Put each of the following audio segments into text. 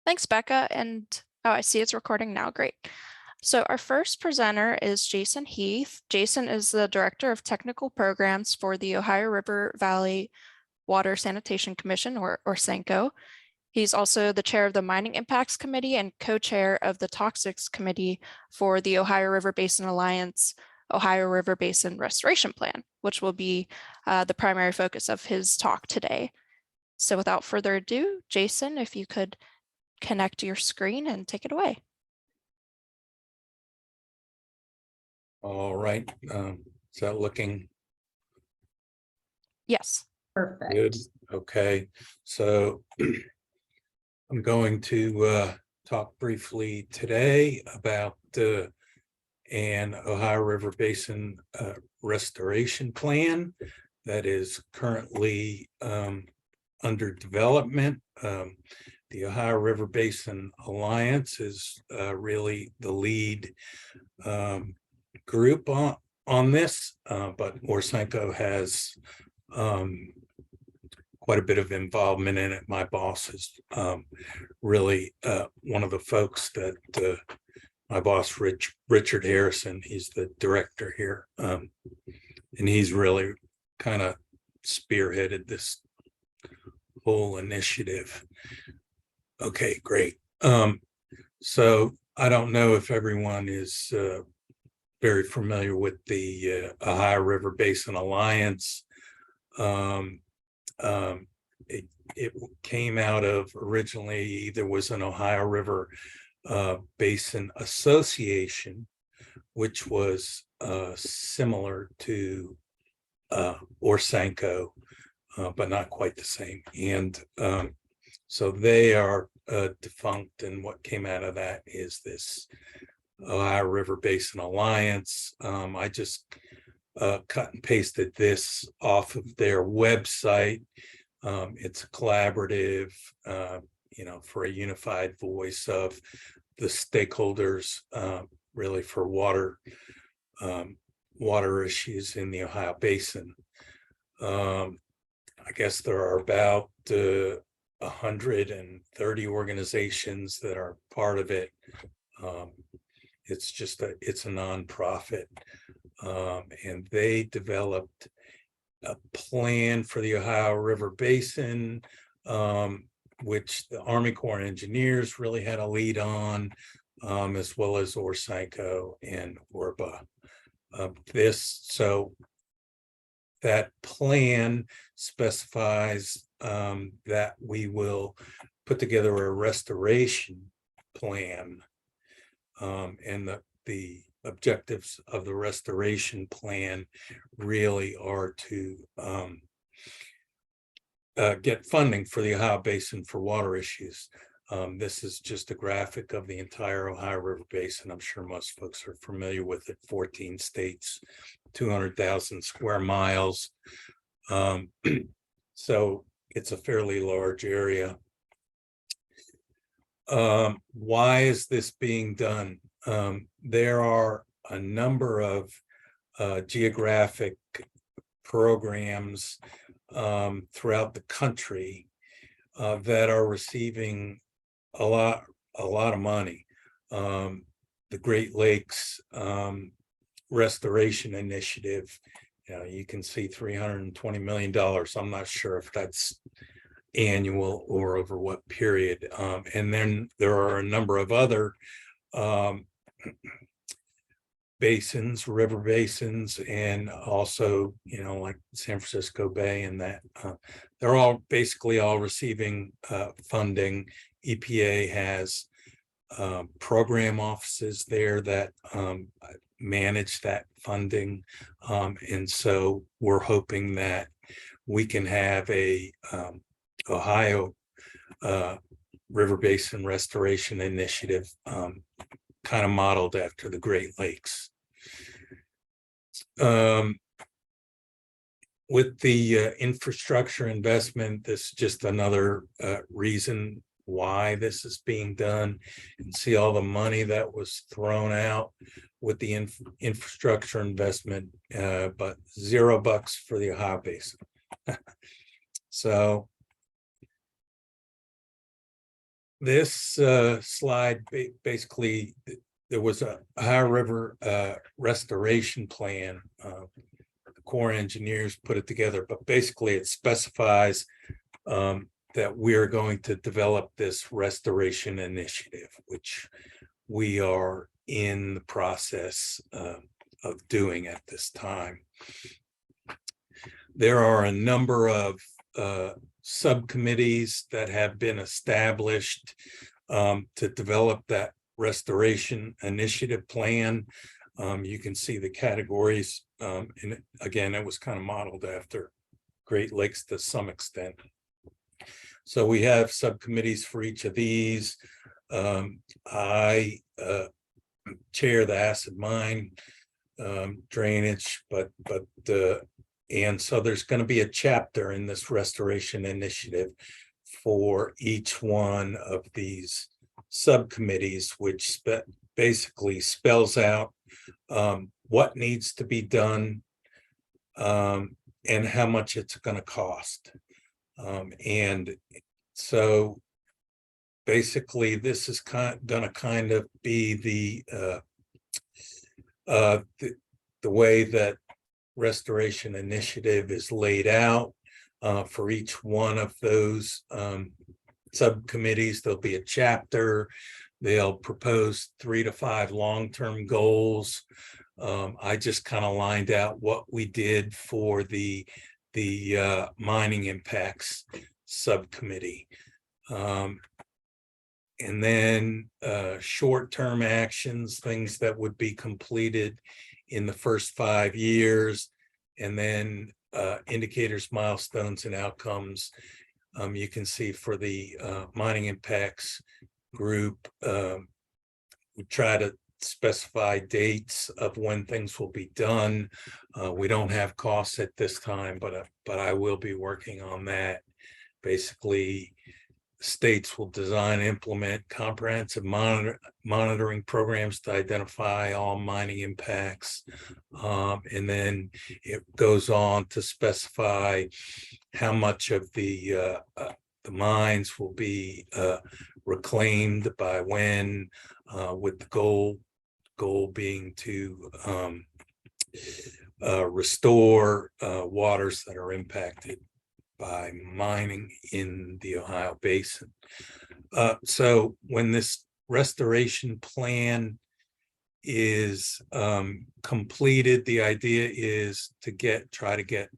Thanks, Becca. And oh, I see it's recording now. Great. So our first presenter is Jason Heath. Jason is the Director of Technical Programs for the Ohio River Valley Water Sanitation Commission, or ORSANCO. He's also the chair of the Mining Impacts Committee and co-chair of the Toxics Committee for the Ohio River Basin Alliance Ohio River Basin Restoration Plan, which will be the primary focus of his talk today. So without further ado, Jason, if you could connect your screen and take it away. All right. Is that looking? Yes. Perfect. Good. Okay. So I'm going to talk briefly today about an Ohio River Basin restoration plan that is currently under development. The Ohio River Basin Alliance is really the lead group on this, but ORSANCO has quite a bit of involvement in it. My boss is really one of the folks that my boss, Richard Harrison, he's the director here, and he's really kind of spearheaded this whole initiative. Okay, great. So I don't know if everyone is very familiar with the Ohio River Basin Alliance. It came out of, originally there was an Ohio River Basin Association, which was similar to ORSANCO, but not quite the same. And so they are defunct, and what came out of that is this Ohio River Basin Alliance. I just cut and pasted this off of their website. It's a collaborative, for a unified voice of the stakeholders, really for water issues in the Ohio Basin. I guess there are about 130 organizations that are part of it. It's a nonprofit, and they developed a plan for the Ohio River Basin, which the Army Corps of Engineers really had a lead on, as well as ORSANCO and ORBA. So that plan specifies that we will put together a restoration plan, and the objectives of the restoration plan really are to get funding for the Ohio Basin for water issues. This is just a graphic of the entire Ohio River Basin. I'm sure most folks are familiar with it. 14 states, 200,000 square miles. So it's a fairly large area. Why is this being done? There are a number of geographic programs throughout the country that are receiving a lot of money. The Great Lakes Restoration Initiative, you can see $320 million. I'm not sure if that's annual or over what period. And then there are a number of other basins, river basins, and also, like San Francisco Bay, and that they're all basically all receiving funding. EPA has program offices there that manage that funding, and so we're hoping that we can have a Ohio River Basin Restoration Initiative, kind of modeled after the Great Lakes. With the infrastructure investment, this is just another reason why this is being done. You can see all the money that was thrown out with the infrastructure investment, but $0 for the Ohio Basin. So This slide basically, there was a Ohio River Restoration Plan. The Corps engineers put it together, but basically it specifies that we are going to develop this restoration initiative, which we are in the process of doing at this time. There are a number of subcommittees that have been established to develop that restoration initiative plan. You can see the categories, and again, it was kind of modeled after Great Lakes to some extent. So we have subcommittees for each of these. I chair the acid mine drainage, and so there's going to be a chapter in this restoration initiative for each one of these subcommittees, which basically spells out what needs to be done and how much it's going to cost. And so basically this is going to kind of be the way that restoration initiative is laid out for each one of those subcommittees. There'll be a chapter. They'll propose 3 to 5 long-term goals. I just kind of lined out what we did for the mining impacts subcommittee. And then short-term actions, things that would be completed in the first 5 years, and then indicators, milestones, and outcomes. You can see for the mining impacts group, we try to specify dates of when things will be done. We don't have costs at this time, but I will be working on that. Basically, states will design and implement comprehensive monitoring programs to identify all mining impacts. And then it goes on to specify how much of the mines will be reclaimed by when, with the goal being to restore waters that are impacted by mining in the Ohio Basin. So when this restoration plan is completed, the idea is to try to get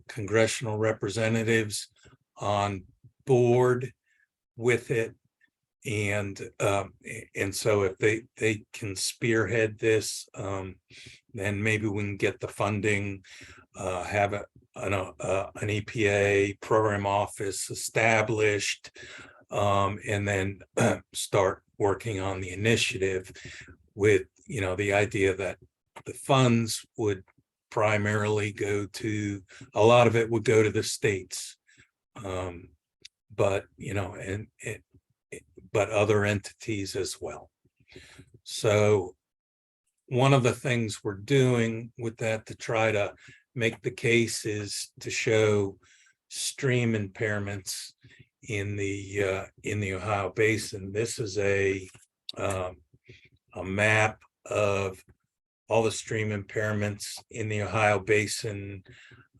congressional representatives on board with it. And so if they can spearhead this, then maybe we can get the funding, have an EPA program office established, and then start working on the initiative with, the idea that the funds would primarily go to, a lot of it would go to the states, but but other entities as well. So one of the things we're doing with that to try to make the case is to show stream impairments in the Ohio Basin. This is a map of all the stream impairments in the Ohio Basin.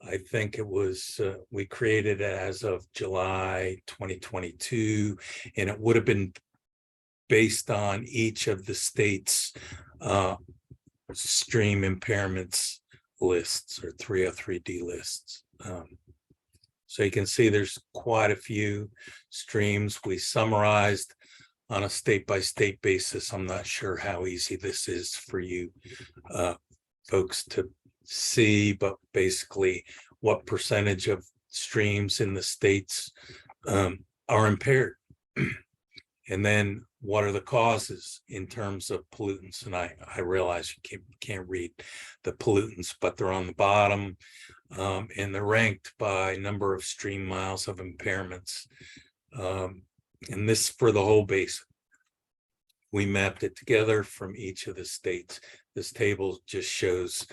I think it was, we created it as of July 2022, and it would have been based on each of the states' stream impairments lists or 303D lists. So you can see there's quite a few streams. We summarized on a state-by-state basis. I'm not sure how easy this is for you folks to see, but basically what percentage of streams in the states are impaired, and then what are the causes in terms of pollutants. And I realize you can't read the pollutants, but they're on the bottom, and they're ranked by number of stream miles of impairments, and this for the whole basin. We mapped it together from each of the states. This table just shows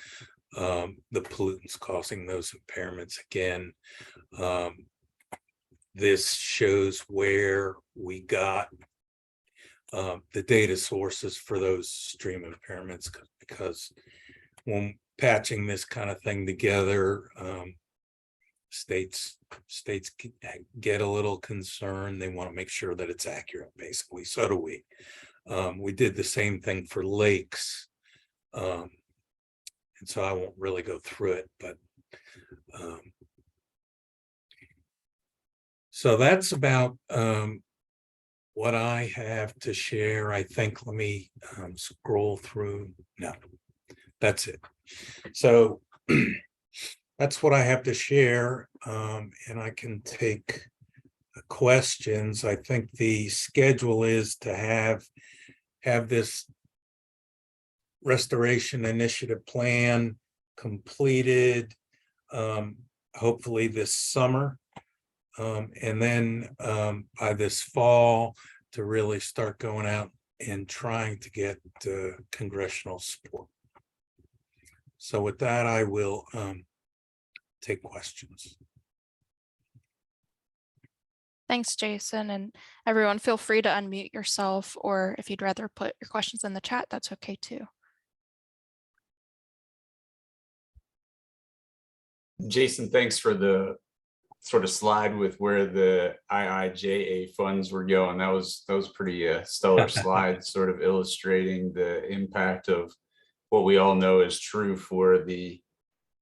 the pollutants causing those impairments. Again, this shows where we got the data sources for those stream impairments, because when patching this kind of thing together, states get a little concerned. They want to make sure that it's accurate, basically. So do we. We did the same thing for lakes, and so I won't really go through it, but so that's about what I have to share. I think, let me scroll through. No, that's it. So that's what I have to share, and I can take questions. I think the schedule is to have this restoration initiative plan completed, hopefully this summer, and then by this fall to really start going out and trying to get congressional support. So with that, I will take questions. Thanks, Jason, and everyone feel free to unmute yourself, or if you'd rather put your questions in the chat, that's okay too. Jason, thanks for the sort of slide with where the IIJA funds were going. That was pretty stellar slide, sort of illustrating the impact of what we all know is true for the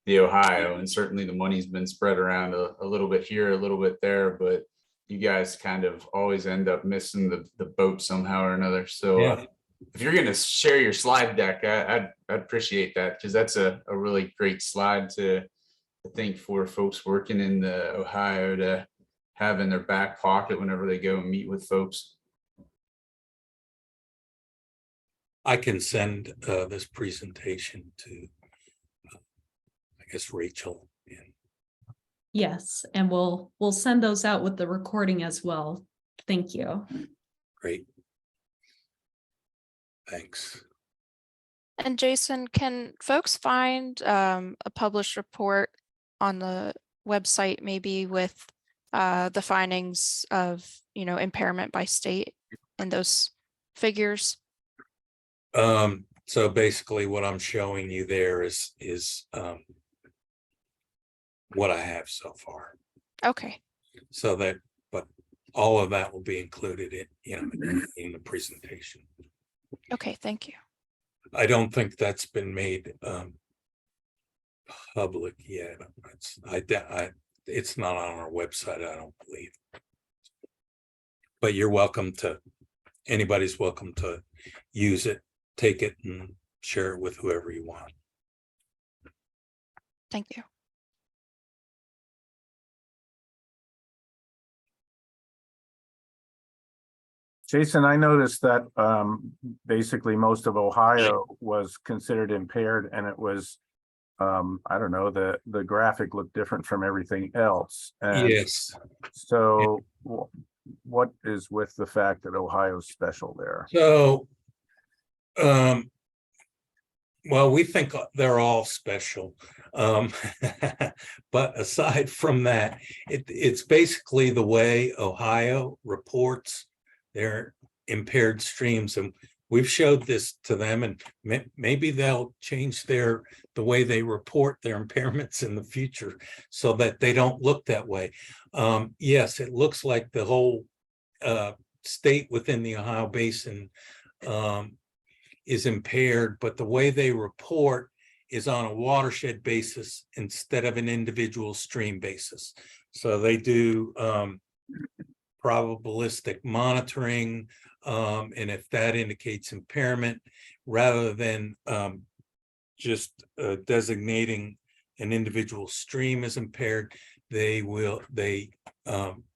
Ohio, and certainly the money's been spread around a little bit here, a little bit there, but you guys kind of always end up missing the boat somehow or another. So Yeah. if you're going to share your slide deck, I'd appreciate that, because that's a really great slide to think for folks working in the Ohio to have in their back pocket whenever they go and meet with folks. I can send this presentation to, I guess, Rachel. And Yes, and we'll send those out with the recording as well. Thank you. great. Thanks. And Jason, can folks find a published report on the website, maybe with the findings of, impairment by state and those figures? So basically what I'm showing you there is what I have so far. Okay, So that, but all of that will be included in the presentation. okay, thank you. I don't think that's been made public yet. It's not on our website, I don't believe. But you're welcome to, anybody's welcome to use it, take it and share it with whoever you want. Thank you. Jason, I noticed that basically most of Ohio was considered impaired, and it was, I don't know, the graphic looked different from everything else. And Yes. so what is with the fact that Ohio's special there? So, well, we think they're all special. But aside from that, it's basically the way Ohio reports their impaired streams, and we've showed this to them, and maybe they'll change the way they report their impairments in the future so that they don't look that way. Yes, it looks like the whole state within the Ohio Basin is impaired, but the way they report is on a watershed basis instead of an individual stream basis. So they do probabilistic monitoring, and if that indicates impairment, rather than just designating an individual stream as impaired, they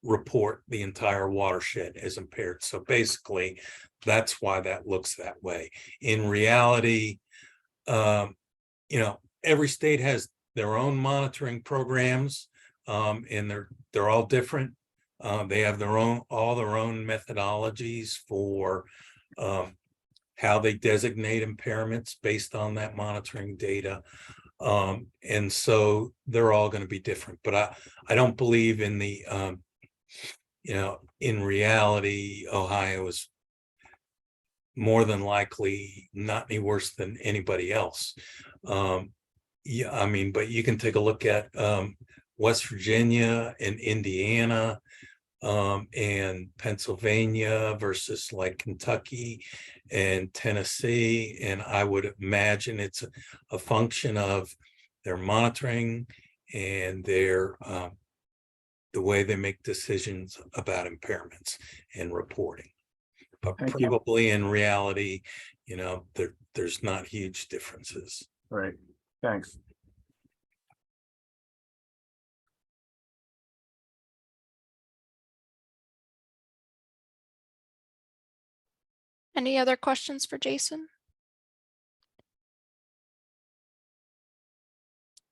report the entire watershed as impaired. So basically, that's why that looks that way. In reality, every state has their own monitoring programs, and they're all different. They have all their own methodologies for how they designate impairments based on that monitoring data. And so they're all going to be different, but I don't believe in the in reality, Ohio is more than likely not any worse than anybody else. Yeah, I mean, but you can take a look at West Virginia and Indiana and Pennsylvania versus like Kentucky and Tennessee. And I would imagine it's a function of their monitoring and their the way they make decisions about impairments and reporting. But Thank you. probably in reality, there's not huge differences. Right, thanks. Any other questions for Jason?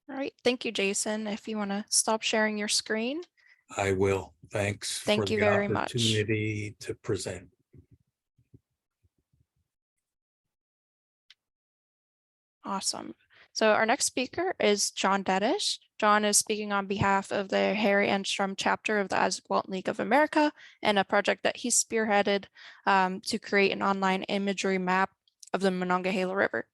All right, thank you, Jason. If you want to stop sharing your screen. I will. Thanks for Thank you the very much. opportunity to present. Awesome. So our next speaker is John Detisch. John is speaking on behalf of the Harry Enstrom Chapter of the Izaak Walton League of America and a project that he spearheaded to create an online imagery map of the Monongahela River.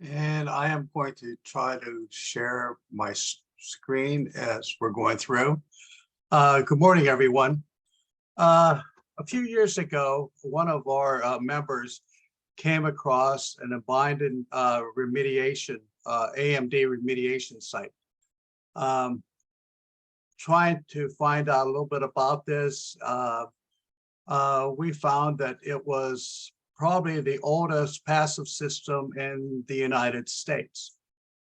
And I am going to try to share my screen as we're going through. Good morning, everyone. A few years ago, one of our members came across an abandoned remediation, AMD remediation site. Trying to find out a little bit about this, we found that it was probably the oldest passive system in the United States.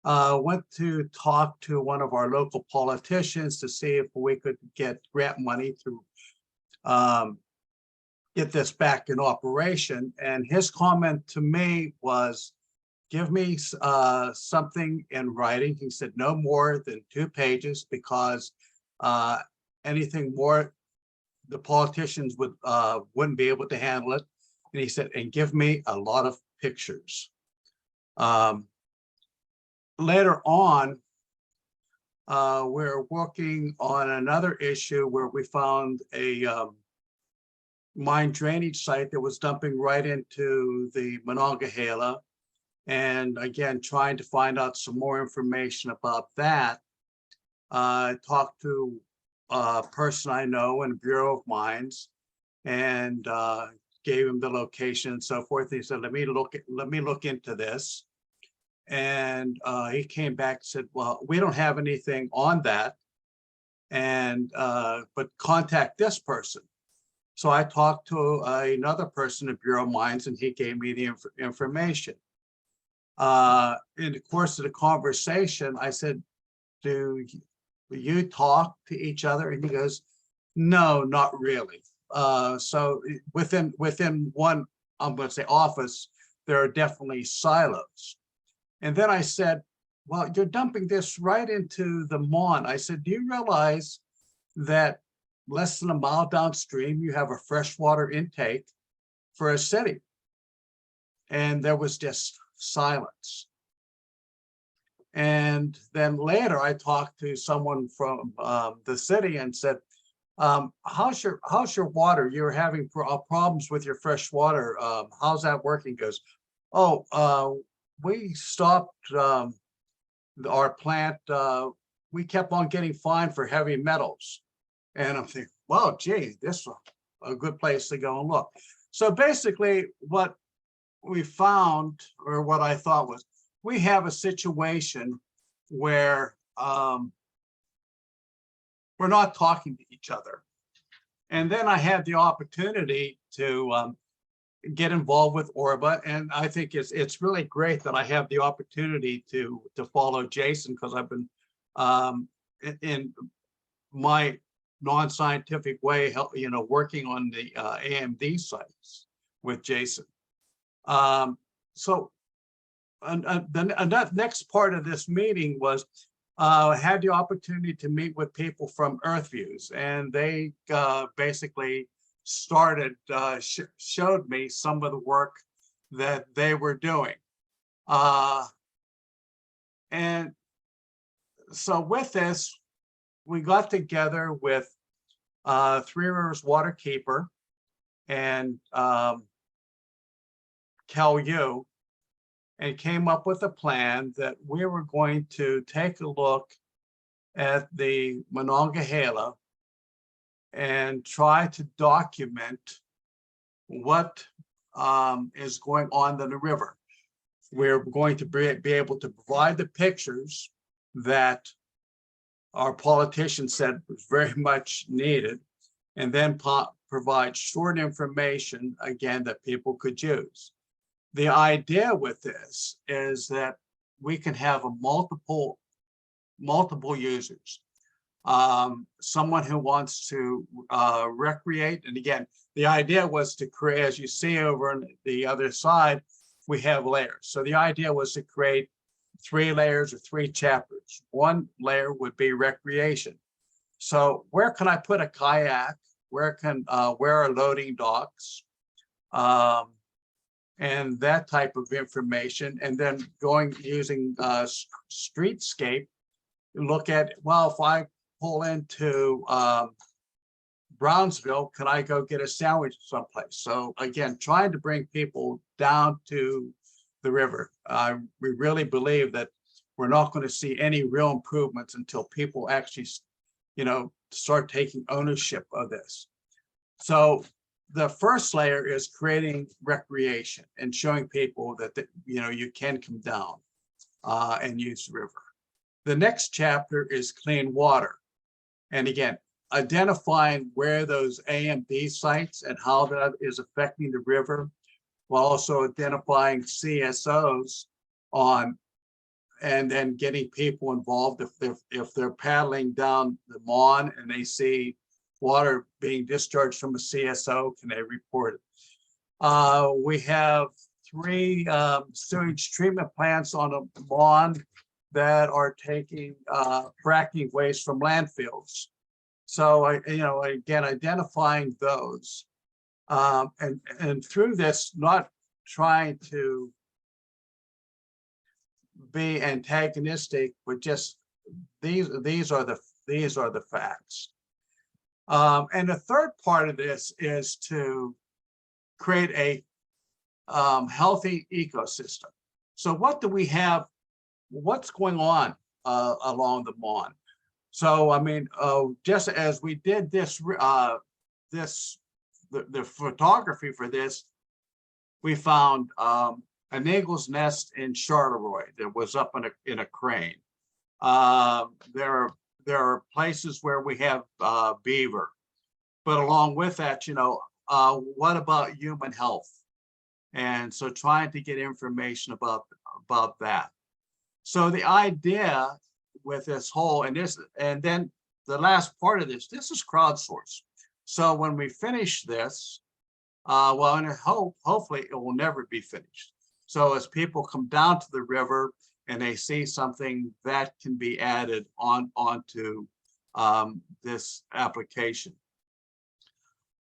Went to talk to one of our local politicians to see if we could get grant money to get this back in operation. And his comment to me was, give me something in writing. He said, no more than 2 pages, because anything more, the politicians wouldn't be able to handle it. And he said, and give me a lot of pictures. Later on, we're working on another issue where we found a mine drainage site that was dumping right into the Monongahela. And again, trying to find out some more information about that. Talked to a person I know in Bureau of Mines, and gave him the location and so forth. He said, let me look into this. And he came back and said, well, we don't have anything on that, and but contact this person. So I talked to another person at Bureau of Mines, and he gave me the information. In the course of the conversation, I said, do you talk to each other? And he goes, no, not really. So within one, I'm going to say, office, there are definitely silos. And then I said, well, you're dumping this right into the Mon. I said, do you realize that less than a mile downstream, you have a freshwater intake for a city? And there was just silence. And then later I talked to someone from the city and said, how's your water? You're having problems with your fresh water. How's that working? He goes, oh, we stopped our plant. We kept on getting fined for heavy metals. And I'm thinking, well, gee, this is a good place to go and look. So basically what we found, or what I thought was, we have a situation where we're not talking to each other. And then I had the opportunity to get involved with ORBA, and I think it's really great that I have the opportunity to follow Jason, because I've been in my non-scientific way, working on the AMD sites with Jason. So the next part of this meeting was had the opportunity to meet with people from Earthviews, and they basically started, showed me some of the work that they were doing. And so with this, we got together with Three Rivers Waterkeeper and CalU and came up with a plan that we were going to take a look at the Monongahela and try to document what is going on in the river. We're going to be able to provide the pictures that our politicians said was very much needed, and then provide short information, again, that people could use. The idea with this is that we can have a multiple users. Someone who wants to recreate, and again, the idea was to create, as you see over on the other side, we have layers. So the idea was to create 3 layers or 3 chapters. One layer would be recreation. So where can I put a kayak? Where are loading docks? And that type of information. And then using streetscape, look at, well, if I pull into Brownsville, can I go get a sandwich someplace? So again, trying to bring people down to the river. We really believe that we're not going to see any real improvements until people actually, start taking ownership of this. So the first layer is creating recreation and showing people that, you can come down and use the river. The next chapter is clean water. And again, identifying where those A and B sites and how that is affecting the river, while also identifying CSOs and then getting people involved. If they're paddling down the Mon and they see water being discharged from a CSO, can they report it? We have 3 sewage treatment plants on a Mon that are taking fracking waste from landfills. So again, identifying those, and through this, not trying to be antagonistic, but just these are the facts. And the third part of this is to create a healthy ecosystem. So what do we have? What's going on along the Mon? So I mean, just as we did this, the photography for this, we found an eagle's nest in Charleroi that was up in a crane. There are places where we have beaver, but along with that, what about human health? And so trying to get information about that. So the idea with this whole, and then the last part of this is crowdsourced. So when we finish this, and hopefully it will never be finished. So as people come down to the river and they see something that can be added onto this application.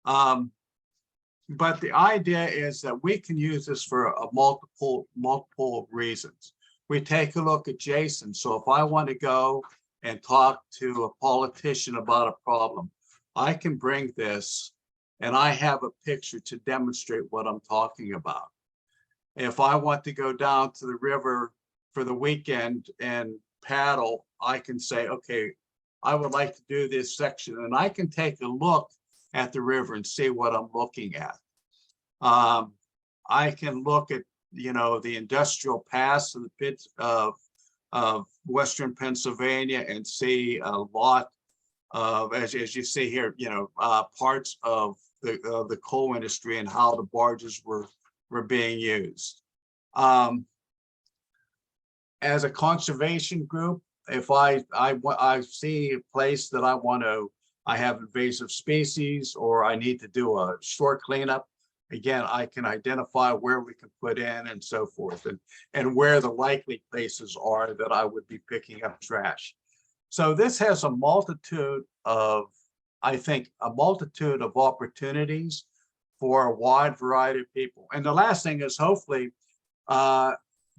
But the idea is that we can use this for a multiple reasons. We take a look at Jason. So if I want to go and talk to a politician about a problem, I can bring this and I have a picture to demonstrate what I'm talking about. If I want to go down to the river for the weekend and paddle, I can say, okay, I would like to do this section, and I can take a look at the river and see what I'm looking at. I can look at, the industrial pass of the pits of Western Pennsylvania and see a lot of, as you see here, parts of the coal industry and how the barges were being used. As a conservation group, if I see a place that I have invasive species, or I need to do a shore cleanup, again, I can identify where we can put in and so forth, and where the likely places are that I would be picking up trash. So this has a multitude of opportunities for a wide variety of people. And the last thing is, hopefully,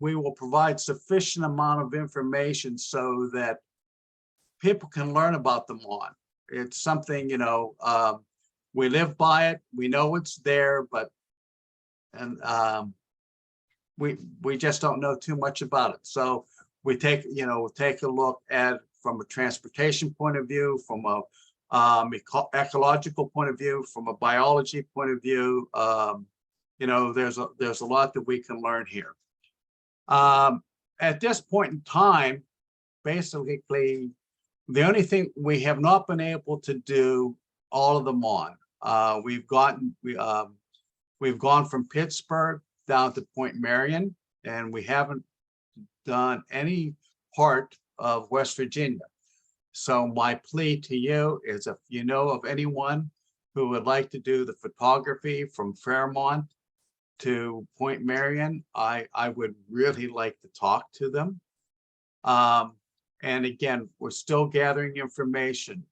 we will provide sufficient amount of information so that people can learn about the Mon. It's something, we live by it, we know it's there, but we just don't know too much about it. So we take a look at from a transportation point of view, from a ecological point of view, from a biology point of view. There's a lot that we can learn here. At this point in time, basically, the only thing we have not been able to do all of them on. We've gone from Pittsburgh down to Point Marion, and we haven't done any part of West Virginia. So my plea to you is, if you know of anyone who would like to do the photography from Fairmont to Point Marion, I would really like to talk to them. And again, we're still gathering information.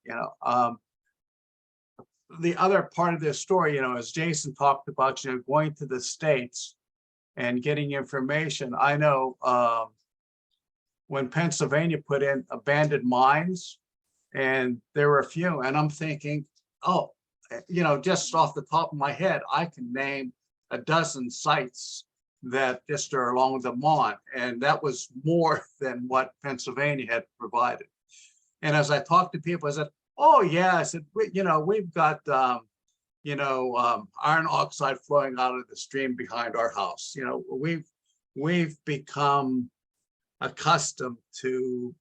The other part of this story, as Jason talked about, going to the States and getting information. I know when Pennsylvania put in abandoned mines, and there were a few, and I'm thinking, oh, just off the top of my head, I can name a dozen sites that just are along the Mon, and that was more than what Pennsylvania had provided. And as I talked to people, I said, oh yeah, I said, we've got iron oxide flowing out of the stream behind our house. We've become accustomed to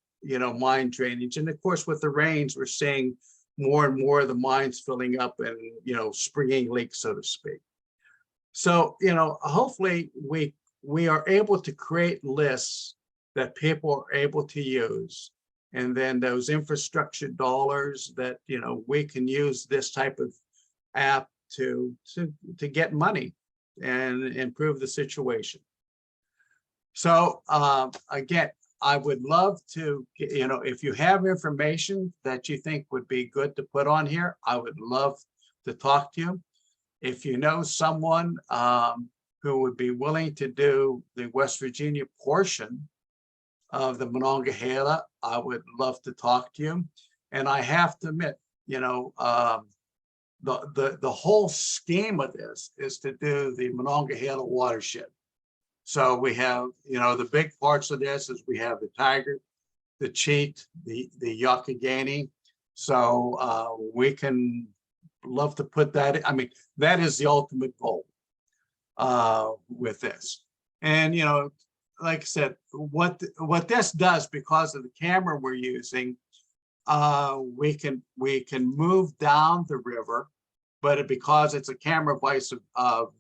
mine drainage, and of course with the rains, we're seeing more and more of the mines filling up and springing leaks, so to speak. So hopefully we are able to create lists that people are able to use, and then those infrastructure dollars that we can use this type of app to get money and improve the situation. So again, I would love to, if you have information that you think would be good to put on here, I would love to talk to you. If you know someone who would be willing to do the West Virginia portion of the Monongahela, I would love to talk to you. And I have to admit, the whole scheme of this is to do the Monongahela watershed. So we have, the big parts of this is we have the Tiger, the Cheat, the Youghiogheny. So we can love to put that in. I mean, that is the ultimate goal with this. And, like I said, what this does, because of the camera we're using, we can move down the river, but because it's a camera voice of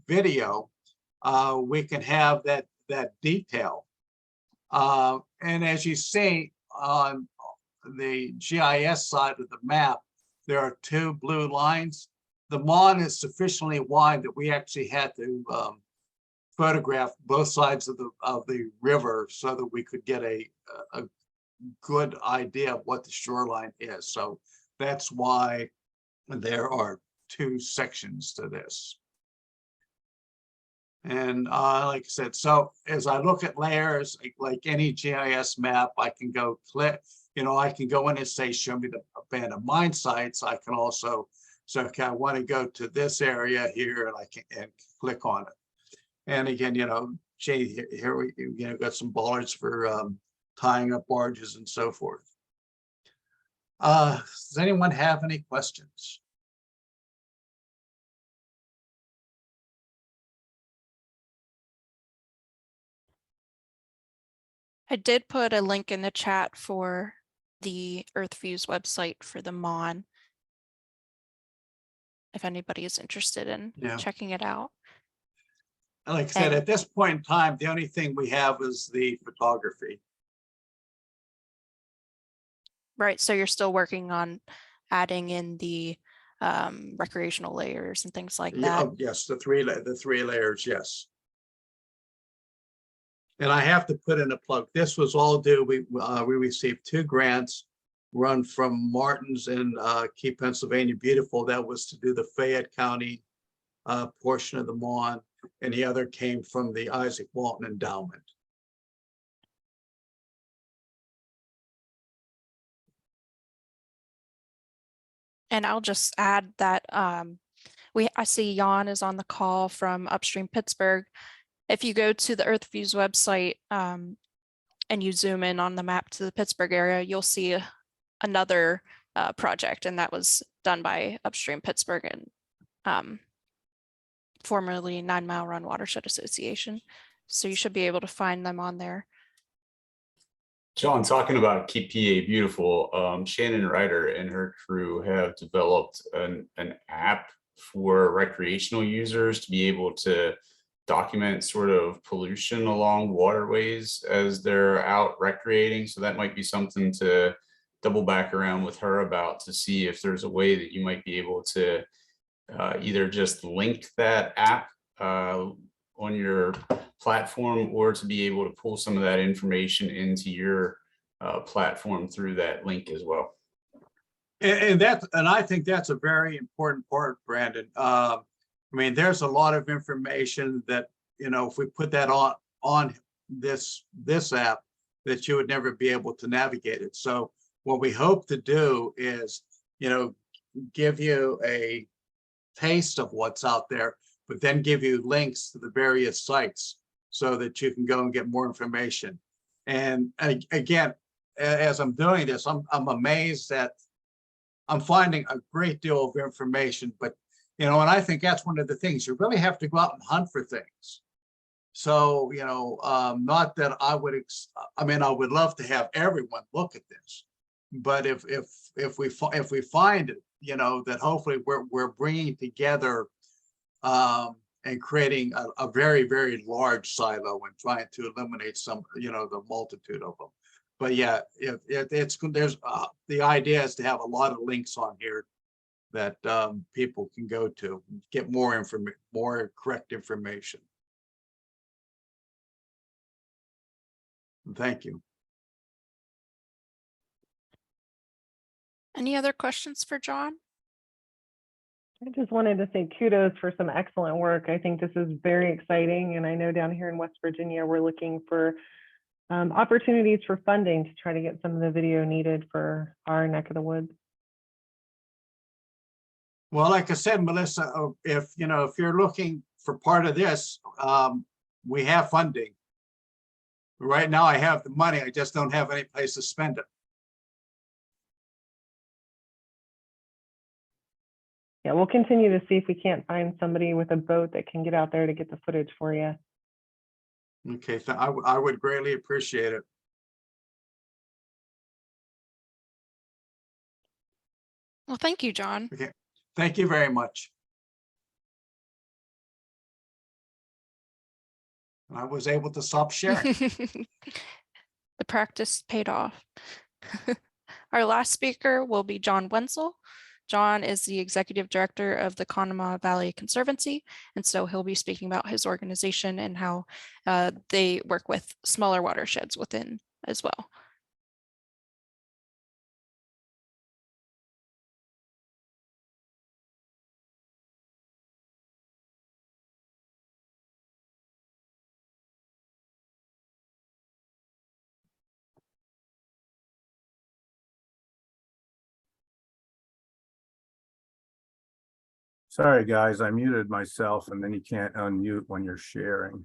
video, we can have that detail. And as you see on the GIS side of the map, there are two blue lines. The Mon is sufficiently wide that we actually had to photograph both sides of the river so that we could get a good idea of what the shoreline is. So that's why there are two sections to this. And like I said, so as I look at layers, like any GIS map, I can go click, I can go in and say, show me the abandoned mine sites. I can also say, okay, I want to go to this area here, and I can click on it. And again, here we got some bollards for tying up barges and so forth. Does anyone have any questions? I did put a link in the chat for the EarthViews website for the Mon, if anybody is interested in checking it out. Like I said, at this point in time, the only thing we have is the photography. Right, so you're still working on adding in the recreational layers and things like that. Oh, yes, the three layers, yes. And I have to put in a plug. This was all due. We received 2 grants, run from Martin's in Key, Pennsylvania. Beautiful. That was to do the Fayette County portion of the Mon, and the other came from the Izaak Walton Endowment. And I'll just add that I see Jan is on the call from upstream Pittsburgh. If you go to the EarthViews website and you zoom in on the map to the Pittsburgh area, you'll see another project, and that was done by upstream Pittsburgh and formerly 9 Mile Run Watershed Association. So you should be able to find them on there. John, talking about Keep PA Beautiful, Shannon Ryder and her crew have developed an app for recreational users to be able to document sort of pollution along waterways as they're out recreating. So that might be something to double back around with her about, to see if there's a way that you might be able to either just link that app on your platform, or to be able to pull some of that information into your platform through that link as well. And I think that's a very important part, Brandon. I mean, there's a lot of information that, you know, if we put that on this app, that you would never be able to navigate it. So what we hope to do is, you know, give you a taste of what's out there, but then give you links to the various sites so that you can go and get more information. And again, as I'm doing this, I'm amazed that I'm finding a great deal of information, but, you know, and I think that's one of the things, you really have to go out and hunt for things. So, you know, not that I would, I mean, I would love to have everyone look at this, but if we find it, you know, that hopefully we're bringing together and creating a very, very large silo and trying to eliminate some, you know, the multitude of them. But yeah, there's the idea is to have a lot of links on here that people can go to get more information, more correct information. Thank you. Any other questions for John? I just wanted to say kudos for some excellent work. I think this is very exciting. And I know down here in West Virginia, we're looking for opportunities for funding to try to get some of the video needed for our neck of the woods. Well, like I said, Melissa, if you're looking for part of this, we have funding. Right now I have the money, I just don't have any place to spend it. Yeah, we'll continue to see if we can't find somebody with a boat that can get out there to get the footage for you. Okay, so I would greatly appreciate it. Well, thank you, John. Okay, thank you very much. I was able to stop sharing. The practice paid off. Our last speaker will be John Wenzel. John is the executive director of the Conemaugh Valley Conservancy, and so he'll be speaking about his organization and how they work with smaller watersheds within as well. Sorry, guys, I muted myself and then you can't unmute when you're sharing.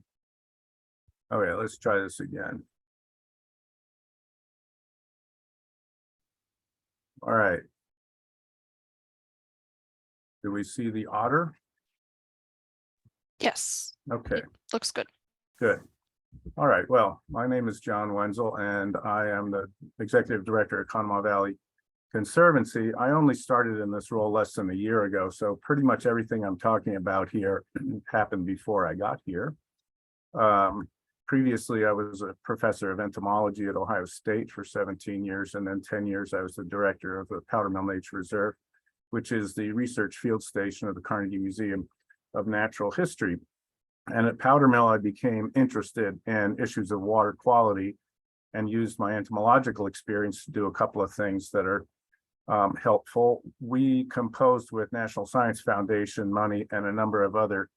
Okay, let's try this again. All right. Do we see the otter? Yes, Okay, looks good. good. All right, well, my name is John Wenzel and I am the executive director at Conemaugh Valley Conservancy. I only started in this role less than a year ago, so pretty much everything I'm talking about here happened before I got here. Previously, I was a professor of entomology at Ohio State for 17 years, and then 10 years I was the director of the Powder Mill Nature Reserve, which is the research field station of the Carnegie Museum of Natural History. And at Powder Mill, I became interested in issues of water quality and used my entomological experience to do a couple of things that are helpful. We composed with National Science Foundation money and a number of other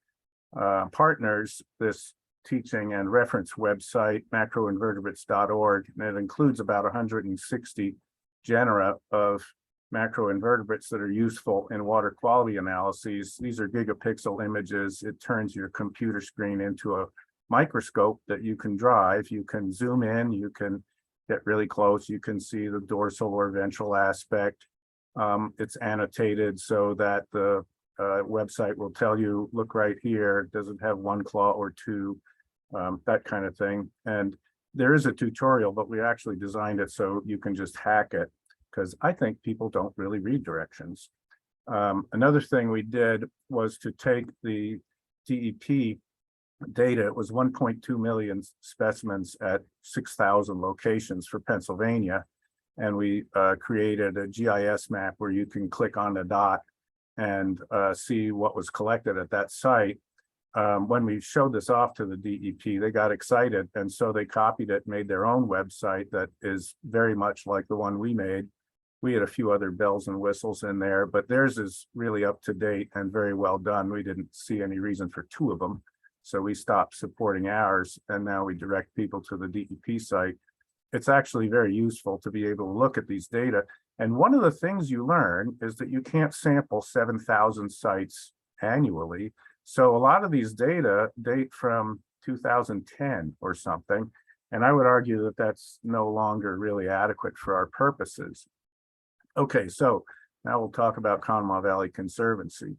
partners this teaching and reference website, macroinvertebrates.org, and it includes about 160 genera of macroinvertebrates that are useful in water quality analyses. These are gigapixel images. It turns your computer screen into a microscope that you can drive. You can zoom in, you can get really close. You can see the dorsal or ventral aspect. It's annotated so that the website will tell you, look right here, does it have one claw or two, that kind of thing. And there is a tutorial, but we actually designed it so you can just hack it, because I think people don't really read directions. Another thing we did was to take the DEP data. It was 1.2 million specimens at 6,000 locations for Pennsylvania. And we created a GIS map where you can click on the dot and see what was collected at that site. When we showed this off to the DEP, they got excited. And so they copied it, made their own website that is very much like the one we made. We had a few other bells and whistles in there, but theirs is really up to date and very well done. We didn't see any reason for two of them. So we stopped supporting ours, and now we direct people to the DEP site. It's actually very useful to be able to look at these data. And one of the things you learn is that you can't sample 7,000 sites annually. So a lot of these data date from 2010 or something. And I would argue that that's no longer really adequate for our purposes. Okay, so now we'll talk about Conemaugh Valley Conservancy.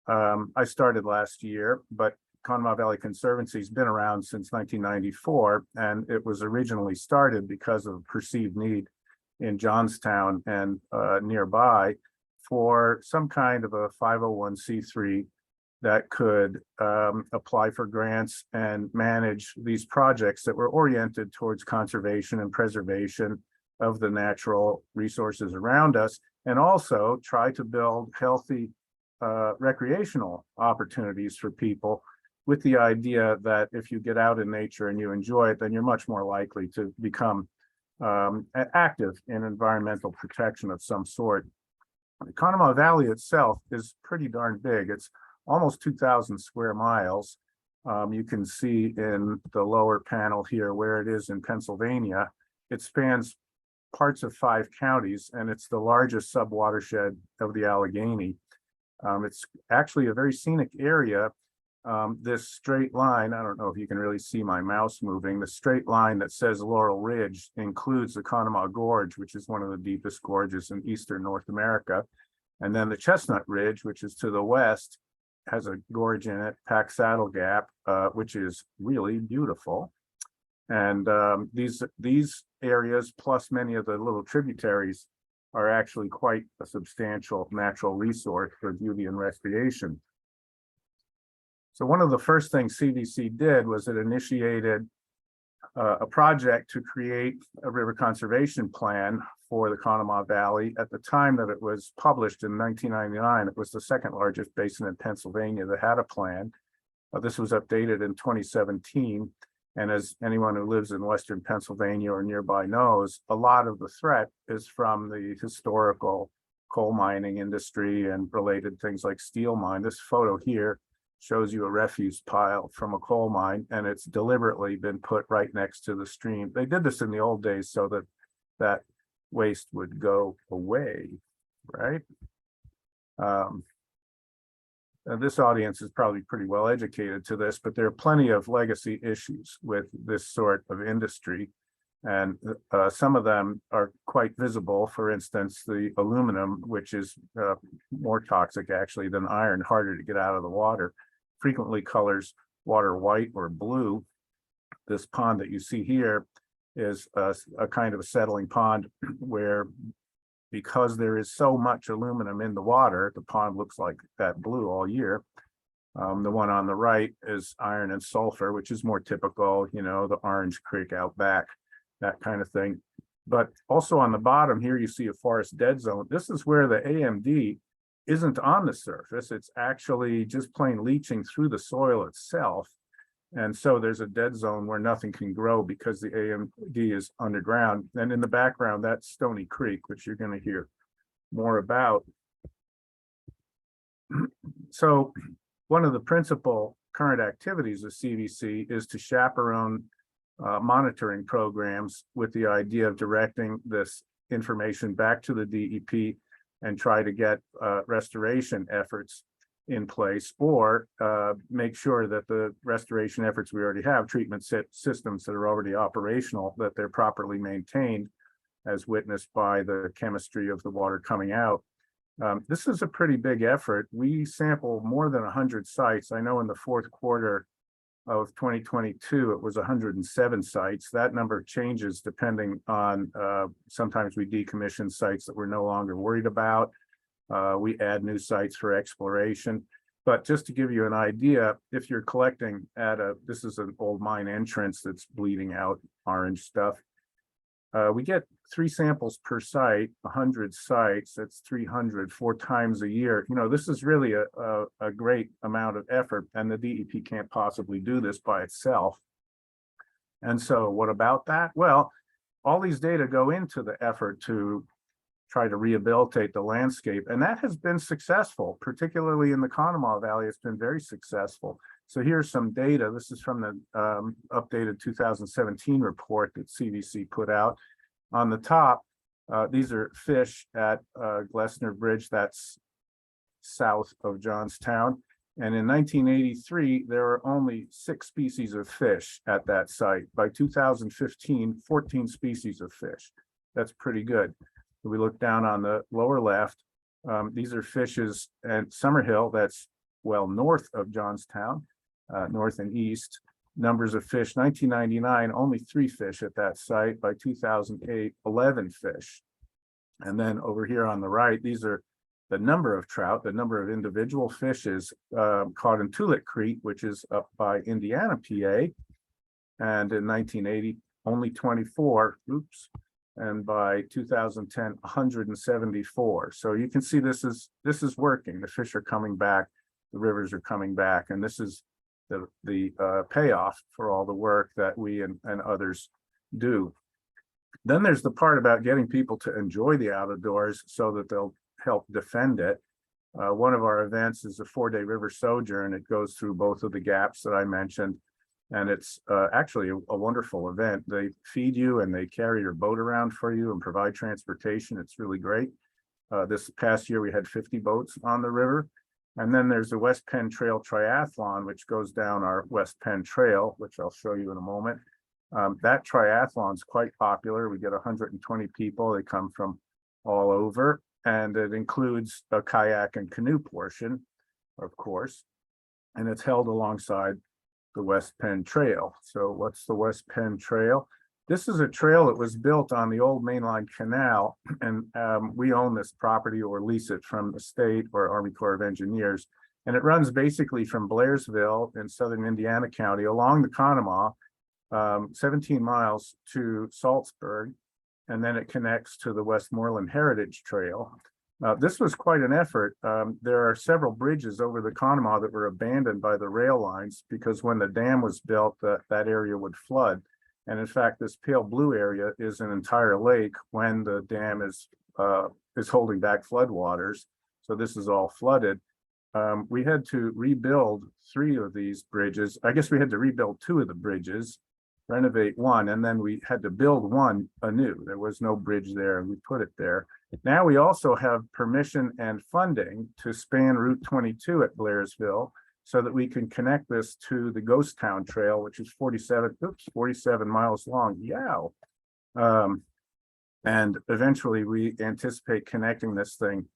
I started last year, but Conemaugh Valley Conservancy has been around since 1994, and it was originally started because of perceived need in Johnstown and nearby for some kind of a 501c3 that could apply for grants and manage these projects that were oriented towards conservation and preservation of the natural resources around us, and also try to build healthy recreational opportunities for people, with the idea that if you get out in nature and you enjoy it, then you're much more likely to become active in environmental protection of some sort. The Conemaugh Valley itself is pretty darn big. It's almost 2,000 square miles. You can see in the lower panel here where it is in Pennsylvania. It spans parts of 5 counties, and it's the largest subwatershed of the Allegheny. It's actually a very scenic area. This straight line, I don't know if you can really see my mouse moving, the straight line that says Laurel Ridge includes the Conemaugh Gorge, which is one of the deepest gorges in eastern North America. And then the Chestnut Ridge, which is to the west, has a gorge in it, Pack Saddle Gap, which is really beautiful. And these areas, plus many of the little tributaries, are actually quite a substantial natural resource for beauty and recreation. So one of the first things CVC did was it initiated a project to create a river conservation plan for the Conemaugh Valley. At the time that it was published in 1999, it was the second largest basin in Pennsylvania that had a plan. This was updated in 2017. And as anyone who lives in Western Pennsylvania or nearby knows, a lot of the threat is from the historical coal mining industry and related things like steel mine. This photo here shows you a refuse pile from a coal mine, and it's deliberately been put right next to the stream. They did this in the old days so that that waste would go away, right? This audience is probably pretty well educated to this, but there are plenty of legacy issues with this sort of industry. And some of them are quite visible. For instance, the aluminum, which is more toxic actually than iron, harder to get out of the water, frequently colors water white or blue. This pond that you see here is a kind of a settling pond where, because there is so much aluminum in the water, the pond looks like that blue all year. The one on the right is iron and sulfur, which is more typical, you know, the Orange Creek out back, that kind of thing. But also on the bottom here, you see a forest dead zone. This is where the AMD isn't on the surface. It's actually just plain leaching through the soil itself. And so there's a dead zone where nothing can grow because the AMD is underground. And in the background, that's Stony Creek, which you're going to hear more about. So one of the principal current activities of CVC is to chaperone monitoring programs with the idea of directing this information back to the DEP and try to get restoration efforts in place, or make sure that the restoration efforts we already have, treatment systems that are already operational, that they're properly maintained, as witnessed by the chemistry of the water coming out. This is a pretty big effort. We sample more than 100 sites. I know in the fourth quarter of 2022, it was 107 sites. That number changes depending on, sometimes we decommission sites that we're no longer worried about. We add new sites for exploration. But just to give you an idea, if you're collecting at this is an old mine entrance that's bleeding out orange stuff. We get 3 samples per site, 100 sites, that's 300, 4 times a year. You know, this is really a great amount of effort, and the DEP can't possibly do this by itself. And so what about that? Well, all these data go into the effort to try to rehabilitate the landscape, and that has been successful, particularly in the Conemaugh Valley. It's been very successful. So here's some data. This is from the updated 2017 report that CVC put out. On the top, these are fish at Glessner Bridge, that's south of Johnstown. And in 1983, there were only 6 species of fish at that site. By 2015, 14 species of fish. That's pretty good. If we look down on the lower left, these are fishes at Summerhill, that's well north of Johnstown, north and east. Numbers of fish, 1999, only 3 fish at that site. By 2008, 11 fish. And then over here on the right, these are the number of trout, the number of individual fishes caught in Tulick Creek, which is up by Indiana, PA. And in 1980, only 24, oops. And by 2010, 174. So you can see this is working. The fish are coming back, the rivers are coming back, and this is the payoff for all the work that we and others do. Then there's the part about getting people to enjoy the outdoors so that they'll help defend it. One of our events is a 4-day river sojourn. It goes through both of the gaps that I mentioned, and it's actually a wonderful event. They feed you and they carry your boat around for you and provide transportation. It's really great. This past year we had 50 boats on the river. And then there's the West Penn Trail Triathlon, which goes down our West Penn Trail, which I'll show you in a moment. That triathlon is quite popular. We get 120 people. They come from all over, and it includes a kayak and canoe portion, of course, and it's held alongside the West Penn Trail. So what's the West Penn Trail? This is a trail that was built on the old mainline canal, and we own this property or lease it from the state or Army Corps of Engineers. And it runs basically from Blairsville in southern Indiana County along the Conemaugh, 17 miles to Salzburg, and then it connects to the Westmoreland Heritage Trail. This was quite an effort. There are several bridges over the Conemaugh that were abandoned by the rail lines because when the dam was built, that area would flood. And in fact, this pale blue area is an entire lake when the dam is holding back floodwaters. So this is all flooded. We had to rebuild 3 of these bridges. I guess we had to rebuild 2 of the bridges, renovate 1, and then we had to build 1 anew. There was no bridge there, and we put it there. Now we also have permission and funding to span Route 22 at Blairsville, so that we can connect this to the Ghost Town Trail, which is 47 miles long. Yeah. And eventually we anticipate connecting this thing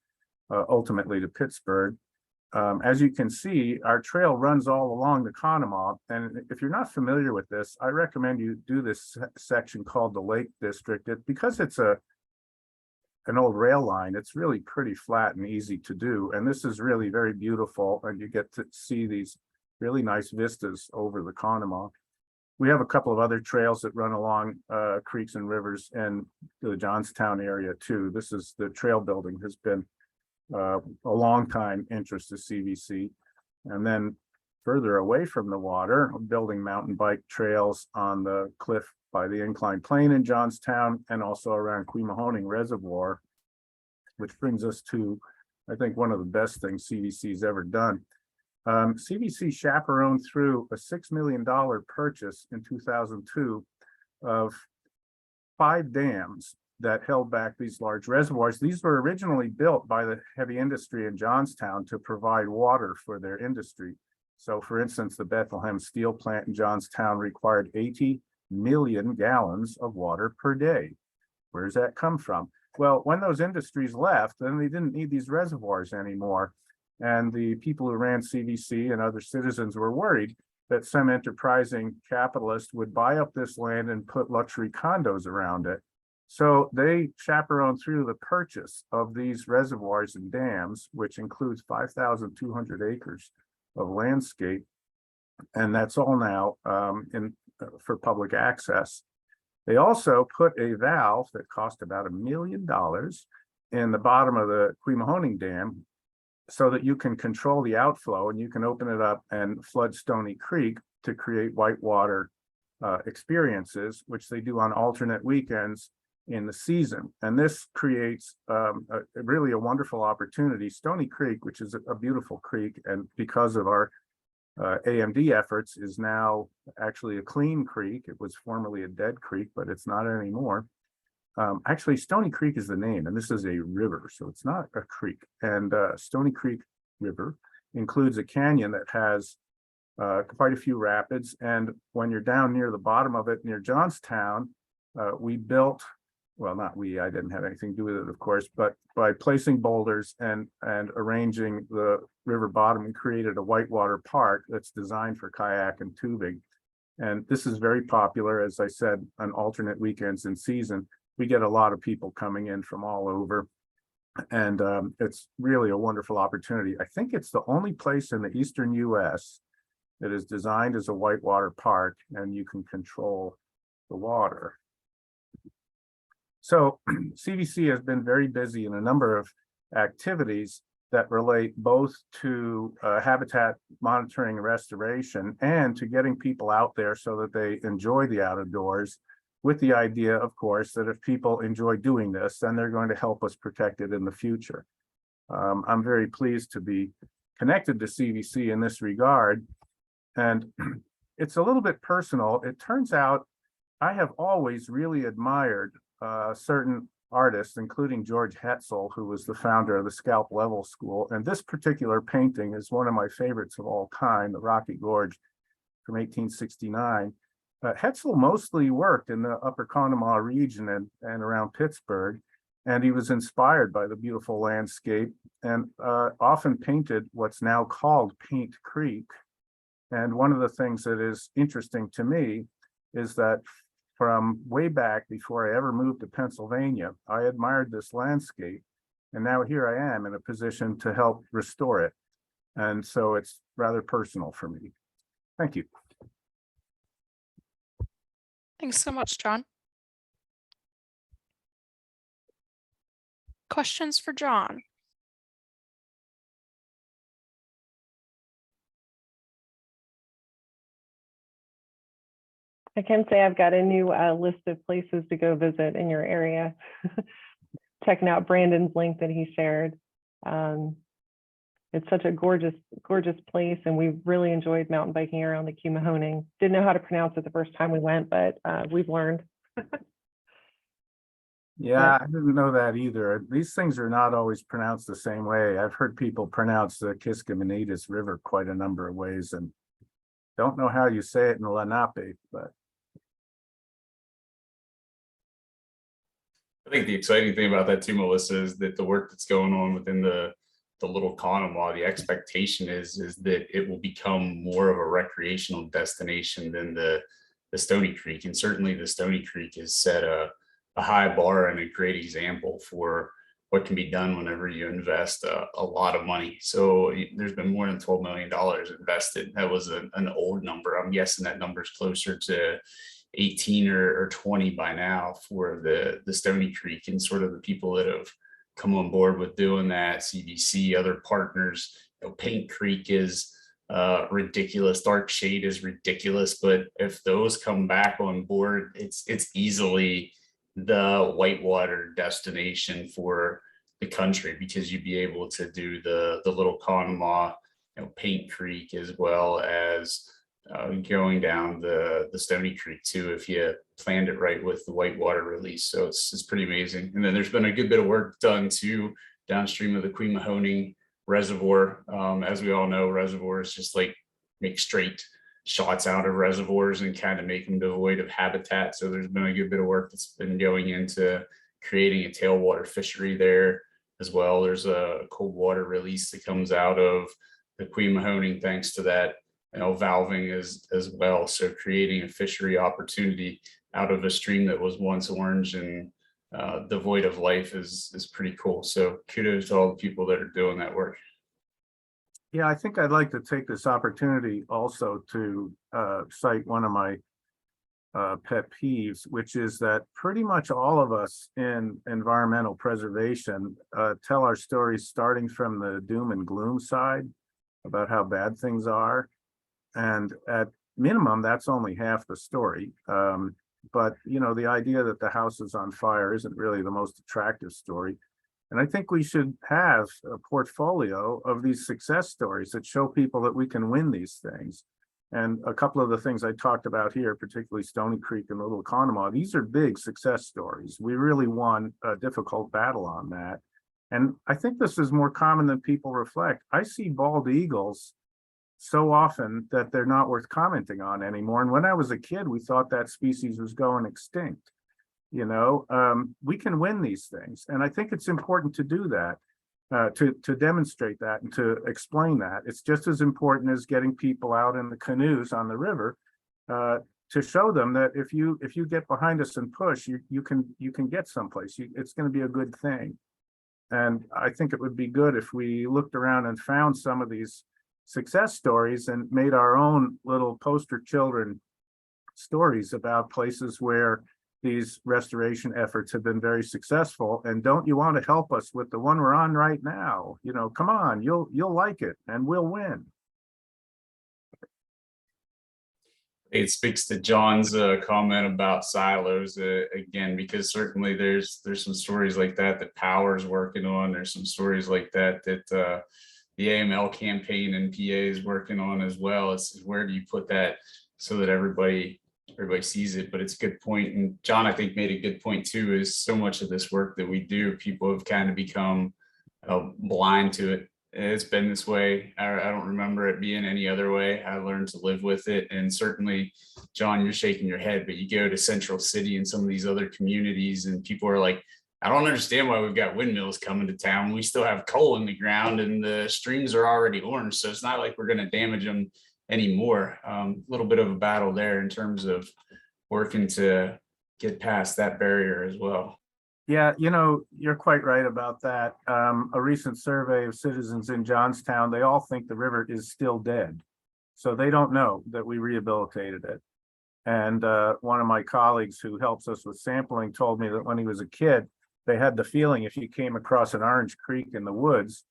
ultimately to Pittsburgh. As you can see, our trail runs all along the Conemaugh. And if you're not familiar with this, I recommend you do this section called the Lake District. Because it's an old rail line, it's really pretty flat and easy to do. And this is really very beautiful, and you get to see these really nice vistas over the Conemaugh. We have a couple of other trails that run along creeks and rivers in the Johnstown area too. This is the trail building has been a long time interest to CVC. And then further away from the water, building mountain bike trails on the cliff by the inclined plane in Johnstown and also around Quemahoning Reservoir, which brings us to, I think, one of the best things CVC's ever done. CVC chaperoned through a $6 million purchase in 2002 of 5 dams that held back these large reservoirs. These were originally built by the heavy industry in Johnstown to provide water for their industry. So for instance, the Bethlehem steel plant in Johnstown required 80 million gallons of water per day. Where does that come from? Well, when those industries left, then they didn't need these reservoirs anymore. And the people who ran CVC and other citizens were worried that some enterprising capitalist would buy up this land and put luxury condos around it. So they chaperoned through the purchase of these reservoirs and dams, which includes 5,200 acres of landscape. And that's all now for public access. They also put a valve that cost about $1 million in the bottom of the Quemahoning Dam so that you can control the outflow and you can open it up and flood Stony Creek to create whitewater experiences, which they do on alternate weekends in the season. And this creates really a wonderful opportunity. Stony Creek, which is a beautiful creek, and because of our AMD efforts, is now actually a clean creek. It was formerly a dead creek, but it's not anymore. Actually, Stony Creek is the name, and this is a river, so it's not a creek. And Stony Creek River includes a canyon that has quite a few rapids. And when you're down near the bottom of it, near Johnstown, we built, well, not we, I didn't have anything to do with it, of course, but by placing boulders and arranging the river bottom, we created a whitewater park that's designed for kayak and tubing. And this is very popular, as I said, on alternate weekends in season. We get a lot of people coming in from all over, and it's really a wonderful opportunity. I think it's the only place in the eastern US that is designed as a whitewater park, and you can control the water. So CVC has been very busy in a number of activities that relate both to habitat monitoring and restoration and to getting people out there so that they enjoy the outdoors, with the idea, of course, that if people enjoy doing this, then they're going to help us protect it in the future. I'm very pleased to be connected to CVC in this regard. And it's a little bit personal. It turns out I have always really admired certain artists, including George Hetzel, who was the founder of the Scalp Level School. And this particular painting is one of my favorites of all time, the Rocky Gorge from 1869. Hetzel mostly worked in the Upper Conemaugh region and around Pittsburgh, and he was inspired by the beautiful landscape and often painted what's now called Paint Creek. And one of the things that is interesting to me is that from way back before I ever moved to Pennsylvania, I admired this landscape, and now here I am in a position to help restore it. And so it's rather personal for me. Thank you. Thanks so much, John. Questions for John? I can say I've got a new list of places to go visit in your area. Checking out Brandon's link that he shared. It's such a gorgeous place, and we really enjoyed mountain biking around the Quemahoning. Didn't know how to pronounce it the first time we went, but we've learned. Yeah, I didn't know that either. These things are not always pronounced the same way. I've heard people pronounce the Kiski-Conemaugh River quite a number of ways, and don't know how you say it in Lenape, but. I think the exciting thing about that too, Melissa, is that the work that's going on within the Little Conemaugh, the expectation is that it will become more of a recreational destination than the Stony Creek. And certainly the Stony Creek has set a high bar and a great example for what can be done whenever you invest a lot of money. So there's been more than $12 million invested. That was an old number. I'm guessing that number is closer to 18 or 20 by now for the Stony Creek, and sort of the people that have come on board with doing that, CVC, other partners. Paint Creek is ridiculous, Dark Shade is ridiculous, but if those come back on board, it's easily the whitewater destination for the country, because you'd be able to do the Little Conemaugh, Paint Creek, as well as going down the Stony Creek too, if you planned it right with the whitewater release. So it's pretty amazing. And then there's been a good bit of work done too downstream of the Queen Reservoir. As we all know, reservoirs just like make straight shots out of reservoirs and kind of make them devoid of habitat. So there's been a good bit of work that's been going into creating a tailwater fishery there as well. There's a cold water release that comes out of the Queen thanks to that, valving as well. So creating a fishery opportunity out of a stream that was once orange and devoid of life is pretty cool. So kudos to all the people that are doing that work. Yeah, I think I'd like to take this opportunity also to cite one of my pet peeves, which is that pretty much all of us in environmental preservation tell our stories starting from the doom and gloom side about how bad things are. And at minimum, that's only half the story. But, the idea that the house is on fire isn't really the most attractive story. And I think we should have a portfolio of these success stories that show people that we can win these things. And a couple of the things I talked about here, particularly Stony Creek and Little Conemaugh, these are big success stories. We really won a difficult battle on that. And I think this is more common than people reflect. I see bald eagles so often that they're not worth commenting on anymore. And when I was a kid, we thought that species was going extinct. We can win these things. And I think it's important to do that, to demonstrate that and to explain that. It's just as important as getting people out in the canoes on the river to show them that if you get behind us and push, you can get someplace. It's going to be a good thing. And I think it would be good if we looked around and found some of these success stories and made our own little poster children stories about places where these restoration efforts have been very successful. And don't you want to help us with the one we're on right now? Come on, you'll like it and we'll win. It speaks to John's comment about silos again, because certainly there's some stories like that Power's working on. There's some stories like that the AML campaign in PA is working on as well. It's where do you put that so that everybody sees it? But it's a good point. And John, I think, made a good point too, is so much of this work that we do, people have kind of become blind to it. It's been this way. I don't remember it being any other way. I learned to live with it. And certainly, John, you're shaking your head, but you go to Central City and some of these other communities and people are like, I don't understand why we've got windmills coming to town. We still have coal in the ground and the streams are already orange. So it's not like we're going to damage them anymore. A little bit of a battle there in terms of working to get past that barrier as well. Yeah, you're quite right about that. A recent survey of citizens in Johnstown, they all think the river is still dead. So they don't know that we rehabilitated it. And one of my colleagues who helps us with sampling told me that when he was a kid, they had the feeling if you came across an orange creek in the woods,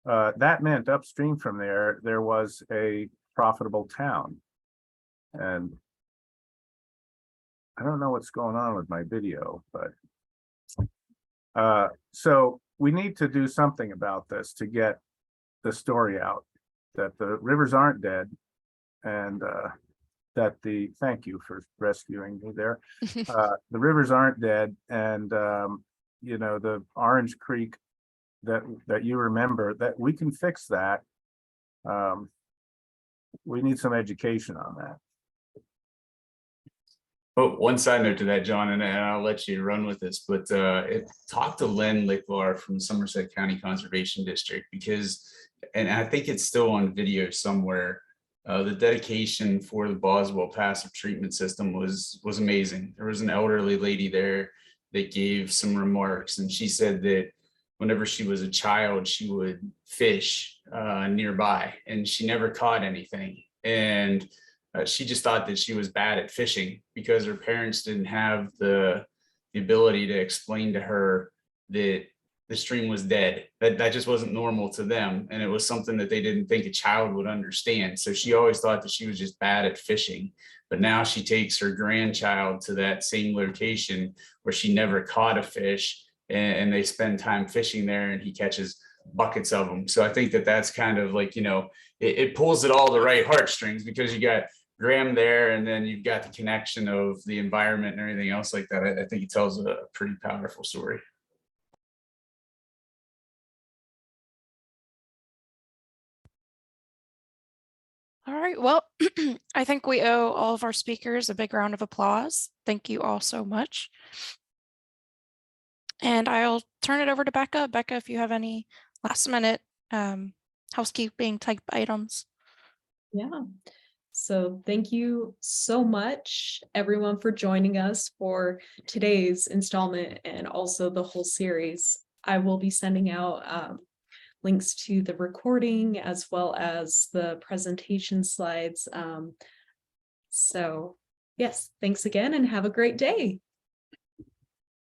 that meant upstream from there was a profitable town. And I don't know what's going on with my video, but so we need to do something about this to get the story out that the rivers aren't dead and thank you for rescuing me there. The rivers aren't dead and the Orange Creek that you remember, that we can fix that. We need some education on that. Oh, one side note to that, John, and I'll let you run with this, but talk to Len Licklar from Somerset County Conservation District, because, and I think it's still on video somewhere, the dedication for the Boswell passive treatment system was amazing. There was an elderly lady there that gave some remarks, and she said that whenever she was a child, she would fish nearby, and she never caught anything. And she just thought that she was bad at fishing because her parents didn't have the ability to explain to her that the stream was dead. That just wasn't normal to them. And it was something that they didn't think a child would understand. So she always thought that she was just bad at fishing. But now she takes her grandchild to that same location where she never caught a fish, and they spend time fishing there, and he catches buckets of them. So I think that that's kind of like, it pulls at all the right heartstrings, because you got Graham there, and then you've got the connection of the environment and everything else like that. I think he tells a pretty powerful story. All right, well, I think we owe all of our speakers a big round of applause. Thank you all so much. And I'll turn it over to Becca. Becca, if you have any last minute housekeeping type items. Yeah. So thank you so much, everyone, for joining us for today's installment and also the whole series. I will be sending out links to the recording as well as the presentation slides. So yes, thanks again and have a great day.